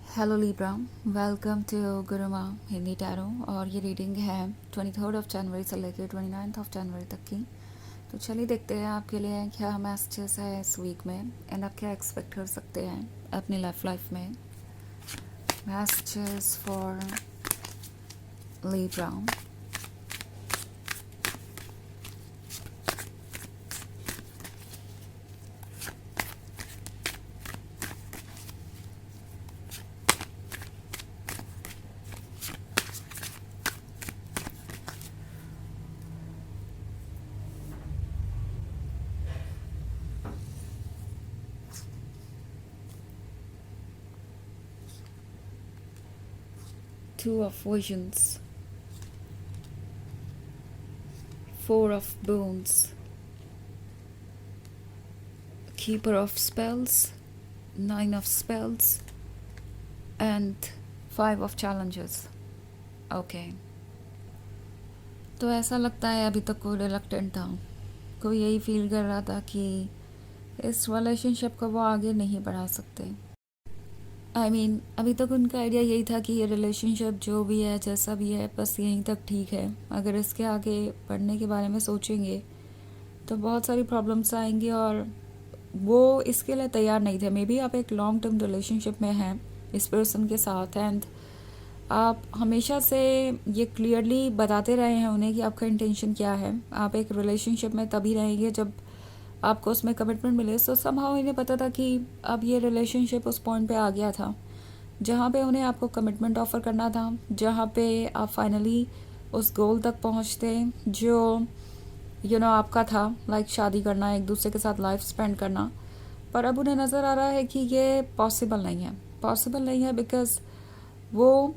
Hello Libra, welcome to Guruma Hindi tarot. और ये reading है 23 जनवरी से लेकर 29 जनवरी तक की। तो चलिए देखते हैं आपके लिए क्या मैसेजेस है इस वीक में एंड आप क्या एक्सपेक्ट कर सकते हैं अपनी लाइफ में। Messages for Libra. 2 of Visions, 4 of Bones, Keeper of Spells, 9 of Spells and 5 of Challenges. Okay, तो ऐसा लगता है अभी तक कोई रिलक्टेंट था, कोई यही फील कर रहा था कि इस रिलेशनशिप को वो आगे नहीं बढ़ा सकते। अभी तक उनका आइडिया यही था कि ये रिलेशनशिप जो भी है जैसा भी है बस यहीं तक ठीक है। अगर इसके आगे बढ़ने के बारे में सोचेंगे तो बहुत सारी प्रॉब्लम्स आएंगी और वो इसके लिए तैयार नहीं थे। मे बी आप एक लॉन्ग टर्म रिलेशनशिप में हैं इस पर्सन के साथ एंड आप हमेशा से ये क्लियरली बताते रहे हैं उन्हें कि आपका इंटेंशन क्या है। आप एक रिलेशनशिप में तभी रहेंगे जब आपको उसमें कमिटमेंट मिले। सो समहाउ इन्हें पता था कि अब ये रिलेशनशिप उस पॉइंट पे आ गया था जहाँ पे उन्हें आपको कमिटमेंट ऑफर करना था, जहाँ पे आप फाइनली उस गोल तक पहुँचते जो आपका था, लाइक शादी करना, एक दूसरे के साथ लाइफ स्पेंड करना। पर अब उन्हें नज़र आ रहा है कि ये पॉसिबल नहीं है बिकॉज वो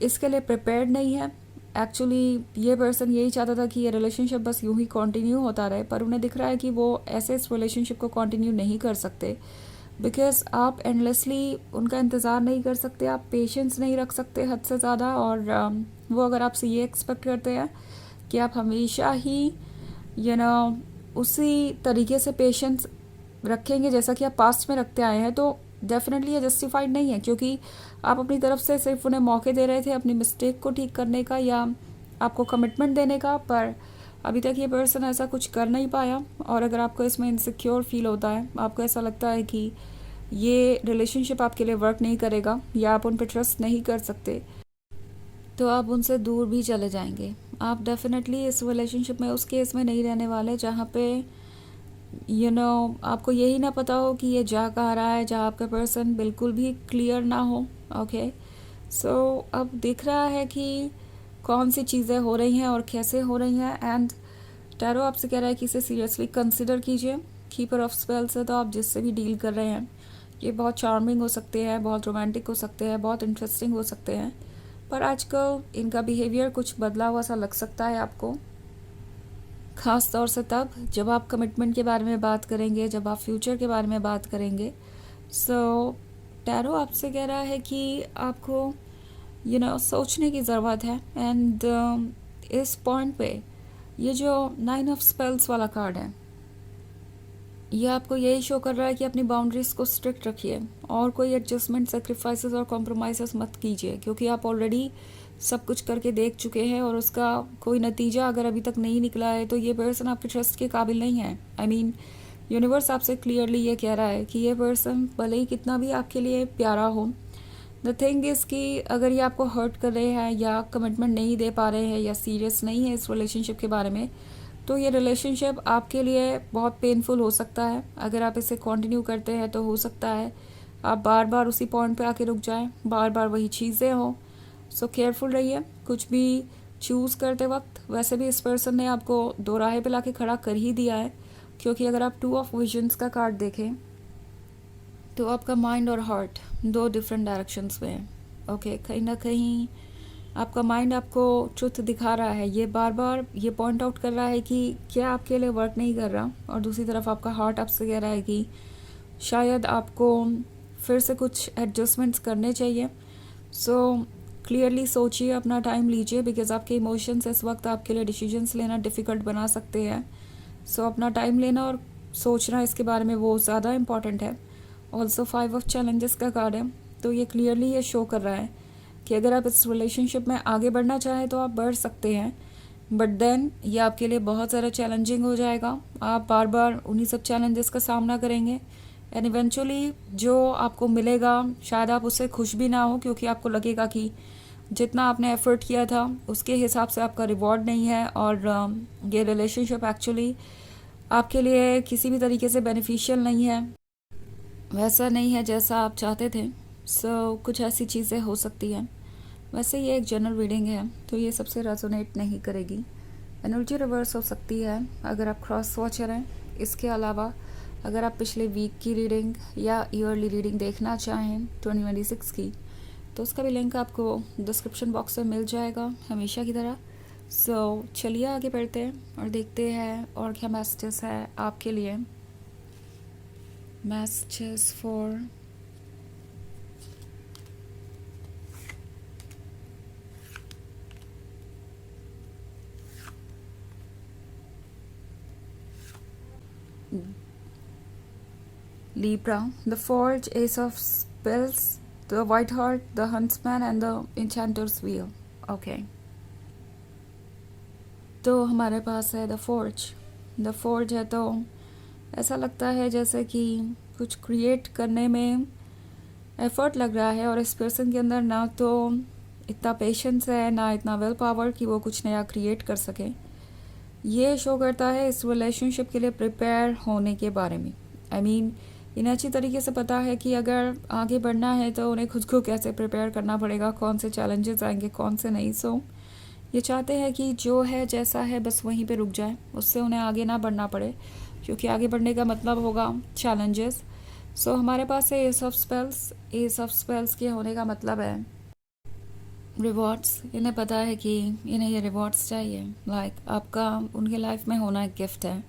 इसके लिए प्रिपेयर्ड नहीं है। एक्चुअली ये पर्सन यही चाहता था कि ये रिलेशनशिप बस यूं ही कंटिन्यू होता रहे, पर उन्हें दिख रहा है कि वो ऐसे इस रिलेशनशिप को कंटिन्यू नहीं कर सकते बिकॉज आप एंडलेसली उनका इंतज़ार नहीं कर सकते, आप पेशेंस नहीं रख सकते हद से ज़्यादा। और वो अगर आपसे ये एक्सपेक्ट करते हैं कि आप हमेशा ही उसी तरीके से पेशेंस रखेंगे जैसा कि आप पास्ट में रखते आए हैं, तो डेफिनेटली ये जस्टिफाइड नहीं है क्योंकि आप अपनी तरफ से सिर्फ उन्हें मौके दे रहे थे अपनी मिस्टेक को ठीक करने का या आपको कमिटमेंट देने का। पर अभी तक ये पर्सन ऐसा कुछ कर नहीं पाया। और अगर आपको इसमें इनसिक्योर फील होता है, आपको ऐसा लगता है कि ये रिलेशनशिप आपके लिए वर्क नहीं करेगा या आप उन पर ट्रस्ट नहीं कर सकते, तो आप उनसे दूर भी चले जाएंगे। आप डेफिनेटली इस रिलेशनशिप में उस केस में नहीं रहने वाले जहाँ पे आपको यही ना पता हो कि ये जा कहाँ रहा है, जहाँ आपका पर्सन बिल्कुल भी क्लियर ना हो। ओके, सो अब दिख रहा है कि कौन सी चीज़ें हो रही हैं और कैसे हो रही हैं एंड टैरो आपसे कह रहा है कि इसे सीरियसली कंसिडर कीजिए। कीपर ऑफ स्पेल्स है तो आप जिससे भी डील कर रहे हैं ये बहुत चार्मिंग हो सकते हैं, बहुत रोमांटिक हो सकते हैं, बहुत इंटरेस्टिंग हो सकते हैं, पर आजकल इनका बिहेवियर कुछ बदला हुआ सा लग सकता है आपको, ख़ास तौर से तब जब आप कमिटमेंट के बारे में बात करेंगे, जब आप फ्यूचर के बारे में बात करेंगे। सो टैरो आपसे कह रहा है कि आपको सोचने की ज़रूरत है एंड इस पॉइंट पे ये जो 9 of Spells वाला कार्ड है ये आपको यही शो कर रहा है कि अपनी बाउंड्रीज को स्ट्रिक्ट रखिए और कोई एडजस्टमेंट, सेक्रीफाइसेस और कॉम्प्रोमाइज़ मत कीजिए क्योंकि आप ऑलरेडी सब कुछ करके देख चुके हैं और उसका कोई नतीजा अगर अभी तक नहीं निकला है तो ये पर्सन आपके ट्रस्ट के काबिल नहीं है। यूनिवर्स आपसे क्लियरली ये कह रहा है कि ये पर्सन भले ही कितना भी आपके लिए प्यारा हो, द थिंग इज़ कि अगर ये आपको हर्ट कर रहे हैं या कमिटमेंट नहीं दे पा रहे हैं या सीरियस नहीं है इस रिलेशनशिप के बारे में, तो ये रिलेशनशिप आपके लिए बहुत पेनफुल हो सकता है। अगर आप इसे कंटिन्यू करते हैं तो हो सकता है आप बार बार उसी पॉइंट पे आके रुक जाएं, बार बार वही चीज़ें हों। सो केयरफुल रहिए कुछ भी चूज़ करते वक्त। वैसे भी इस पर्सन ने आपको दो राहे पे लाके खड़ा कर ही दिया है क्योंकि अगर आप 2 of Visions का कार्ड देखें तो आपका माइंड और हार्ट दो डिफरेंट डायरेक्शंस में है। ओके, कहीं ना कहीं आपका माइंड आपको ट्रुथ दिखा रहा है, ये बार बार ये पॉइंट आउट कर रहा है कि क्या आपके लिए वर्क नहीं कर रहा, और दूसरी तरफ आपका हार्ट आपसे कह रहा है कि शायद आपको फिर से कुछ एडजस्टमेंट्स करने चाहिए। सो क्लियरली सोचिए, अपना टाइम लीजिए बिकॉज आपके इमोशंस इस वक्त आपके लिए डिसीजंस लेना डिफ़िकल्ट बना सकते हैं। सो अपना टाइम लेना और सोचना इसके बारे में वो ज़्यादा इम्पॉर्टेंट है। ऑल्सो 5 of Challenges का कार्ड है, तो ये क्लियरली ये शो कर रहा है कि अगर आप इस रिलेशनशिप में आगे बढ़ना चाहें तो आप बढ़ सकते हैं, बट देन ये आपके लिए बहुत ज़्यादा चैलेंजिंग हो जाएगा। आप बार बार उन्हीं सब चैलेंजेस का सामना करेंगे एंड इवेंचुअली जो आपको मिलेगा शायद आप उससे खुश भी ना हो, क्योंकि आपको लगेगा कि जितना आपने एफर्ट किया था उसके हिसाब से आपका रिवॉर्ड नहीं है और ये रिलेशनशिप एक्चुअली आपके लिए किसी भी तरीके से बेनिफिशियल नहीं है, वैसा नहीं है जैसा आप चाहते थे। कुछ ऐसी चीज़ें हो सकती हैं। वैसे ये एक जनरल रीडिंग है तो ये सबसे रेजोनेट नहीं करेगी। एनर्जी रिवर्स हो सकती है अगर आप क्रॉस वॉचर हैं। इसके अलावा अगर आप पिछले वीक की रीडिंग या ईयरली रीडिंग देखना चाहें 2026 की, तो उसका भी लिंक आपको डिस्क्रिप्शन बॉक्स में मिल जाएगा हमेशा की तरह। चलिए आगे बढ़ते हैं और देखते हैं और क्या मैसेजेस है आपके लिए। Messages for Libra, the Forge, Ace of Spells, the White Heart, the Huntsman and the Enchanter's Wheel. Okay. तो हमारे पास है द फोर्ज है तो ऐसा लगता है जैसे कि कुछ क्रिएट करने में एफर्ट लग रहा है और इस पर्सन के अंदर ना तो इतना पेशेंस है ना इतना विल पावर कि वो कुछ नया क्रिएट कर सके। ये शो करता है इस रिलेशनशिप के लिए प्रिपेयर होने के बारे में। इन्हें अच्छी तरीके से पता है कि अगर आगे बढ़ना है तो उन्हें खुद को कैसे प्रिपेयर करना पड़ेगा, कौन से चैलेंजेस आएंगे कौन से नहीं। ये चाहते हैं कि जो है जैसा है बस वहीं पे रुक जाए, उससे उन्हें आगे ना बढ़ना पड़े, क्योंकि आगे बढ़ने का मतलब होगा चैलेंजेस। हमारे पास है एस ऑफ स्पेल्स के होने का मतलब है रिवॉर्ड्स। इन्हें पता है कि इन्हें ये रिवॉर्ड्स चाहिए, आपका उनके लाइफ में होना एक गिफ्ट है।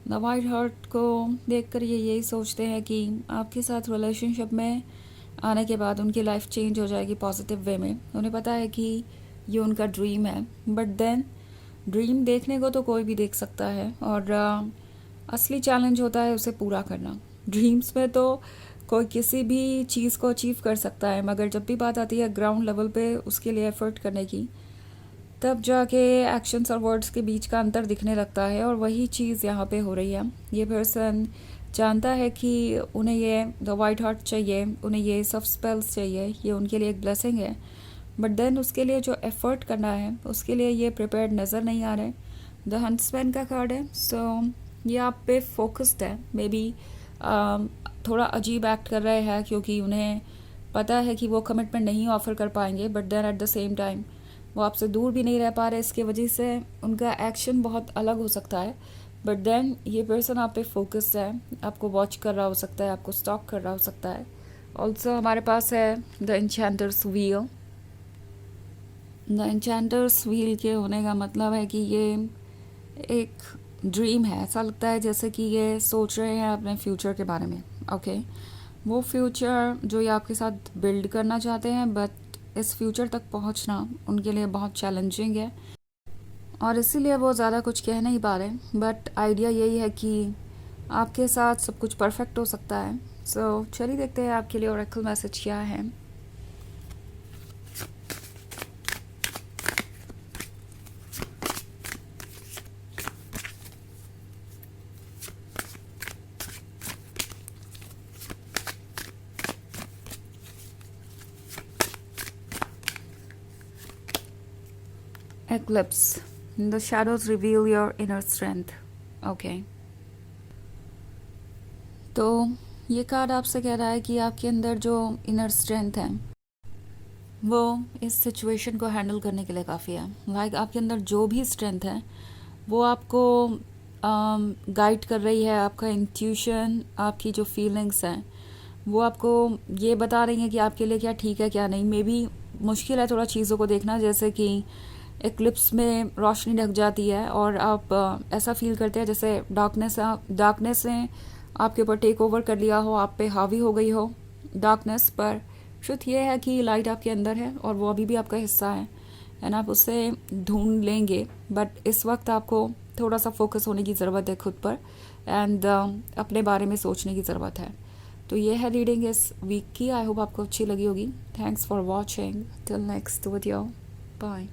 द वाइट हार्ट को देखकर ये यही सोचते हैं कि आपके साथ रिलेशनशिप में आने के बाद उनकी लाइफ चेंज हो जाएगी पॉजिटिव वे में। उन्हें पता है कि ये उनका ड्रीम है, बट देन ड्रीम देखने को तो कोई भी देख सकता है और असली चैलेंज होता है उसे पूरा करना। ड्रीम्स में तो कोई किसी भी चीज़ को अचीव कर सकता है, मगर जब भी बात आती है ग्राउंड लेवल पे उसके लिए एफर्ट करने की, तब जाके एक्शंस और वर्ड्स के बीच का अंतर दिखने लगता है। और वही चीज़ यहाँ पे हो रही है। ये पर्सन जानता है कि उन्हें ये द वाइट हार्ट चाहिए, उन्हें ये सब स्पेल्स चाहिए, ये उनके लिए एक ब्लेसिंग है, बट देन उसके लिए जो एफर्ट करना है उसके लिए ये प्रिपेयर्ड नज़र नहीं आ रहे। द हंट्समैन का कार्ड है, ये आप पे फोकस्ड है। मे बी थोड़ा अजीब एक्ट कर रहे हैं क्योंकि उन्हें पता है कि वो कमिटमेंट नहीं ऑफर कर पाएंगे, but then at the same time वो आपसे दूर भी नहीं रह पा रहे। इसके वजह से उनका एक्शन बहुत अलग हो सकता है, बट देन ये पर्सन आप पे फोकस्ड है, आपको वॉच कर रहा हो सकता है, आपको स्टॉक कर रहा हो सकता है। ऑल्सो हमारे पास है द एन्चेंटर्स व्हील। द एन्चेंटर्स व्हील के होने का मतलब है कि ये एक ड्रीम है। ऐसा लगता है जैसे कि ये सोच रहे हैं अपने फ्यूचर के बारे में। ओके, वो फ्यूचर जो ये आपके साथ बिल्ड करना चाहते हैं, बट इस फ्यूचर तक पहुंचना उनके लिए बहुत चैलेंजिंग है और इसीलिए वो ज़्यादा कुछ कह नहीं पा रहे। बट आइडिया यही है कि आपके साथ सब कुछ परफेक्ट हो सकता है। चलिए देखते हैं आपके लिए ओरेकल मैसेज क्या है। Eclipse. The shadows reveal your inner strength. Okay. तो ये कार्ड आपसे कह रहा है कि आपके अंदर जो इनर स्ट्रेंथ है वो इस सिचुएशन को हैंडल करने के लिए काफ़ी है। आपके अंदर जो भी स्ट्रेंथ है वो आपको गाइड कर रही है। आपका इंट्यूशन, आपकी जो फीलिंग्स हैं वो आपको ये बता रही हैं कि आपके लिए क्या ठीक है क्या नहीं। मे बी मुश्किल है थोड़ा चीज़ों को देखना, जैसे कि एक्लिप्स में रोशनी ढक जाती है और आप ऐसा फील करते हैं जैसे डार्कनेस ने आपके ऊपर टेक ओवर कर लिया हो, आप पे हावी हो गई हो डार्कनेस। पर ट्रुथ ये है कि लाइट आपके अंदर है और वो अभी भी आपका हिस्सा है एंड आप उससे ढूंढ लेंगे। बट इस वक्त आपको थोड़ा सा फोकस होने की ज़रूरत है खुद पर एंड अपने बारे में सोचने की ज़रूरत है। तो ये है रीडिंग इस वीक की। आई होप आपको अच्छी लगी होगी। Thanks for watching. Till next video, bye.